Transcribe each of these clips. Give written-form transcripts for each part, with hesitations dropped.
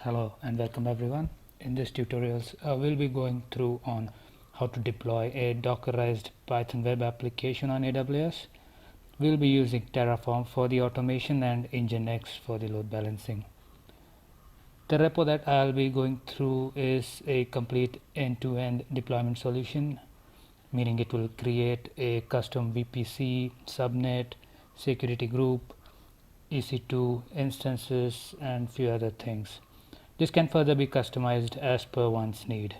Hello and welcome everyone. In this tutorials we'll be going through on how to deploy a Dockerized Python web application on AWS. We'll be using Terraform for the automation and Nginx for the load balancing. The repo that I'll be going through is a complete end-to-end deployment solution, meaning it will create a custom VPC, subnet, security group, EC2 instances and few other things. This can further be customized as per one's need.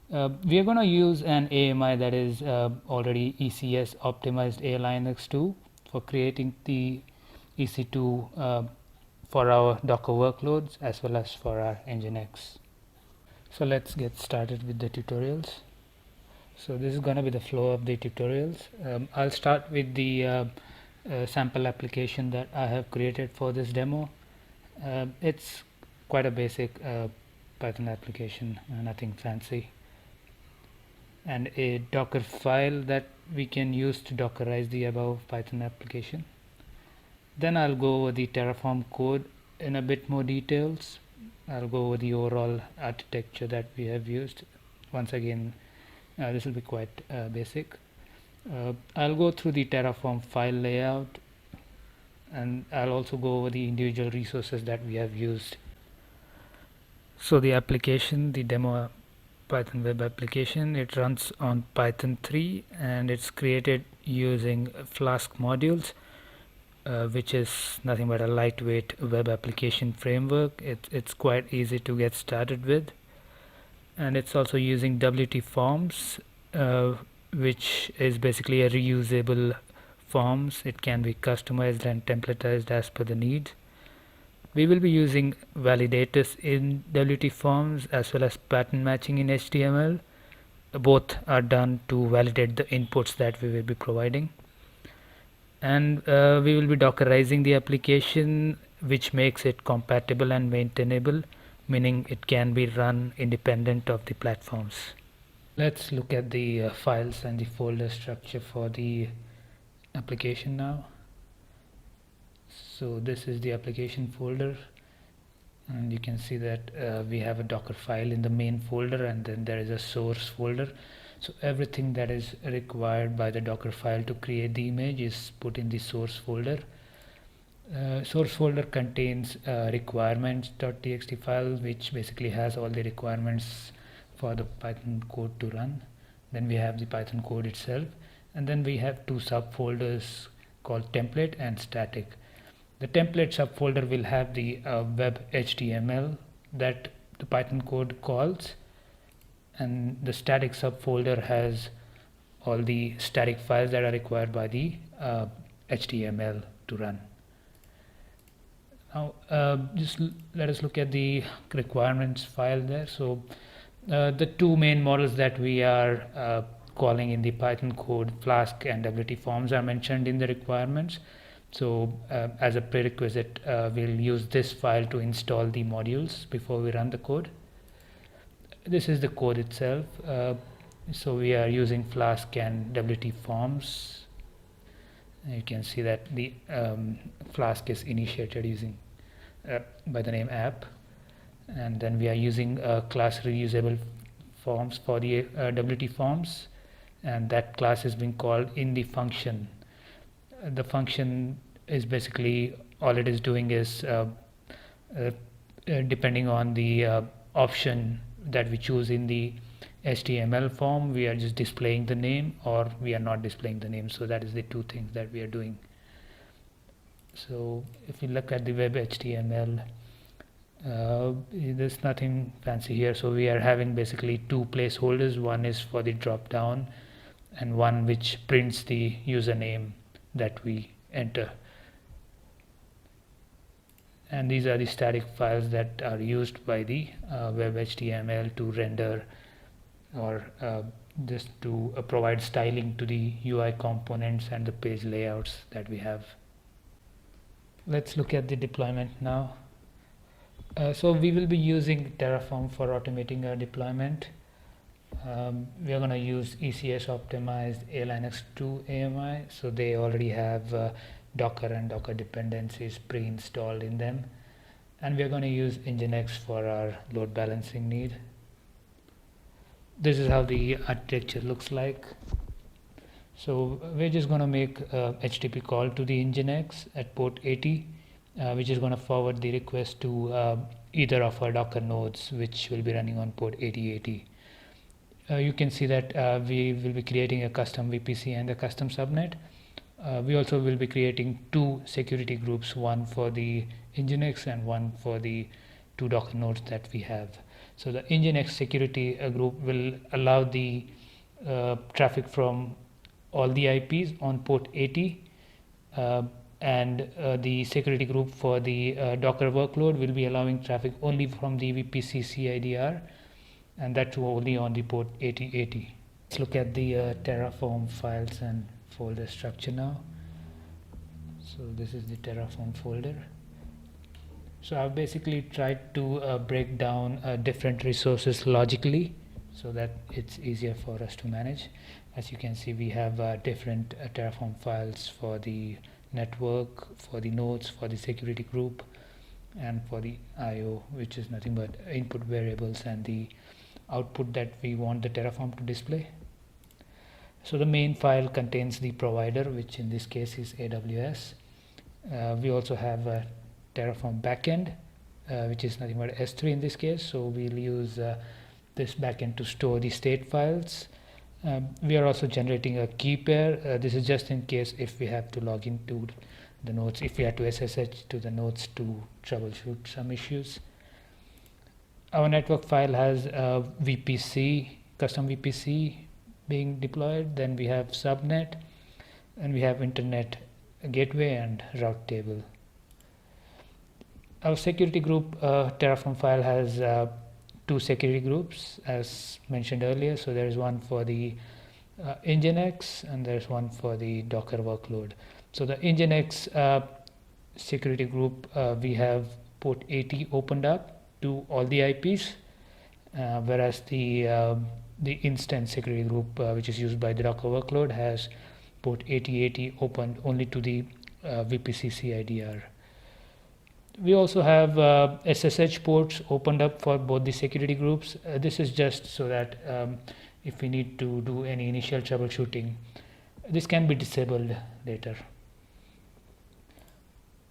We are going to use an AMI that is already ECS-optimised AMI for creating the EC2 for our Docker workloads as well as for our Nginx. So let's get started with the tutorials. So this is going to be the flow of the tutorials. I'll start with the sample application that I have created for this demo. It's quite a basic Python application, nothing fancy, and a Docker file that we can use to Dockerize the above Python application. Then I'll go over the Terraform code in a bit more details. I'll go over the overall architecture that we have used. Once again, this will be quite basic. I'll go through the Terraform file layout, and I'll also go over the individual resources that we have used. So the application, the demo Python web application, it runs on Python 3 and it's created using Flask modules, which is nothing but a lightweight web application framework. It's quite easy to get started with, and it's also using WTForms, which is basically a reusable forms. It can be customized and templatized as per the need. We will be using validators in WTForms as well as pattern matching in HTML. Both are done to validate the inputs that we will be providing. And we will be Dockerizing the application, which makes it compatible and maintainable, meaning it can be run independent of the platforms. Let's look at the files and the folder structure for the application now. So this is the application folder, and you can see that we have a Docker file in the main folder, and then there is a source folder. So everything that is required by the Docker file to create the image is put in the source folder. Source folder contains requirements.txt file, which basically has all the requirements for the Python code to run. Then we have the Python code itself, and then we have two subfolders called template and static. The template subfolder will have the web HTML that the Python code calls, and the static subfolder has all the static files that are required by the HTML to run. Now just let us look at the requirements file there. So the two main models that we are calling in the Python code, Flask and WTForms, are mentioned in the requirements. So as a prerequisite, we'll use this file to install the modules before we run the code. This is the code itself. So we are using Flask and WTForms. You can see that the Flask is initiated using by the name app, and then we are using class reusable forms for the WTForms, and that class is being called in the function. The function is basically, all it is doing is depending on the option that we choose in the HTML form, we are just displaying the name or we are not displaying the name. So that is the two things that we are doing. So if you look at the web HTML, there's nothing fancy here. So we are having basically two placeholders. One is for the drop down and one which prints the username that we enter, and these are the static files that are used by the web HTML to render or just to provide styling to the UI components and the page layouts that we have. Let's look at the deployment now. So we will be using Terraform for automating our deployment. We are going to use ECS-optimised AMI. So they already have Docker and Docker dependencies pre-installed in them. and we are going to use Nginx for our load balancing need. This is how the architecture looks like. So we're just going to make a HTTP call to the Nginx at port 80, which is going to forward the request to either of our Docker nodes, which will be running on port 8080. You can see that we will be creating a custom VPC and a custom subnet. We also will be creating two security groups, one for the Nginx and one for the two Docker nodes that we have. So the Nginx security group will allow the traffic from all the IPs on port 80, and the security group for the Docker workload will be allowing traffic only from the VPC CIDR, and that too only on the port 8080. Let's look at the Terraform files and folder structure now. So this is the Terraform folder. So I've basically tried to break down different resources logically so that it's easier for us to manage. As you can see, we have different Terraform files for the network, for the nodes, for the security group, and for the IO, which is nothing but input variables and the output that we want the Terraform to display. So the main file contains the provider, which in this case is AWS. We also have a Terraform backend, which is nothing but S3 in this case. So we'll use this backend to store the state files. We are also generating a key pair. This is just in case if we have to log into the nodes, if we have to SSH to the nodes to troubleshoot some issues. Our network file has a VPC, custom VPC being deployed. Then we have subnet, and we have internet gateway and route table. Our security group Terraform file has two security groups as mentioned earlier. So there is one for the Nginx and there's one for the Docker workload. So the Nginx security group, we have port 80 opened up to all the IPs, whereas the instance security group, which is used by the Docker workload, has port 8080 opened only to the VPC CIDR. We also have SSH ports opened up for both the security groups. This is just so that if we need to do any initial troubleshooting, this can be disabled later.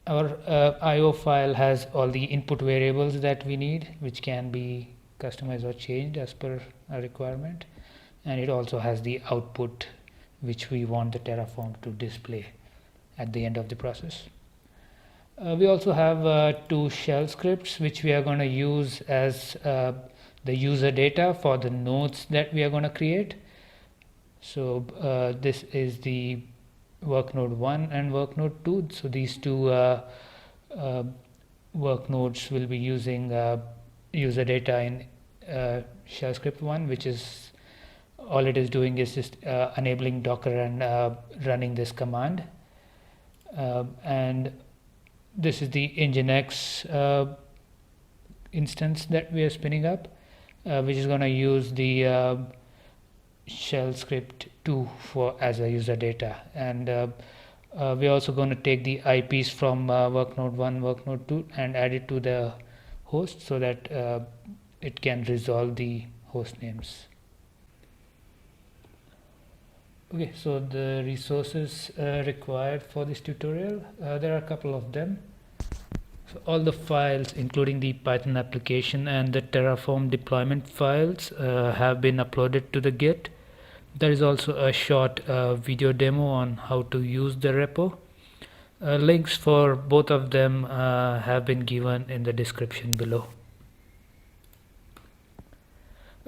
Our IO file has all the input variables that we need, which can be customized or changed as per our requirement, and it also has the output which we want the Terraform to display at the end of the process. We also have two shell scripts which we are going to use as the user data for the nodes that we are going to create. So this is the work node 1 and work node 2. So these two work nodes will be using user data in shell script 1, which is all it is doing is just enabling Docker and running this command. And this is the Nginx instance that we are spinning up, which is going to use the shell script 2 for as a user data, and we're also going to take the IPs from work node 1, work node 2 and add it to the host so that it can resolve the host names. Okay, so the resources required for this tutorial, there are a couple of them. So all the files, including the Python application and the Terraform deployment files, have been uploaded to the Git. There is also a short video demo on how to use the repo. Links for both of them have been given in the description below.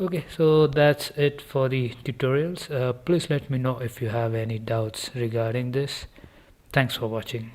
Okay, so that's it for the tutorials. Please let me know if you have any doubts regarding this. Thanks for watching.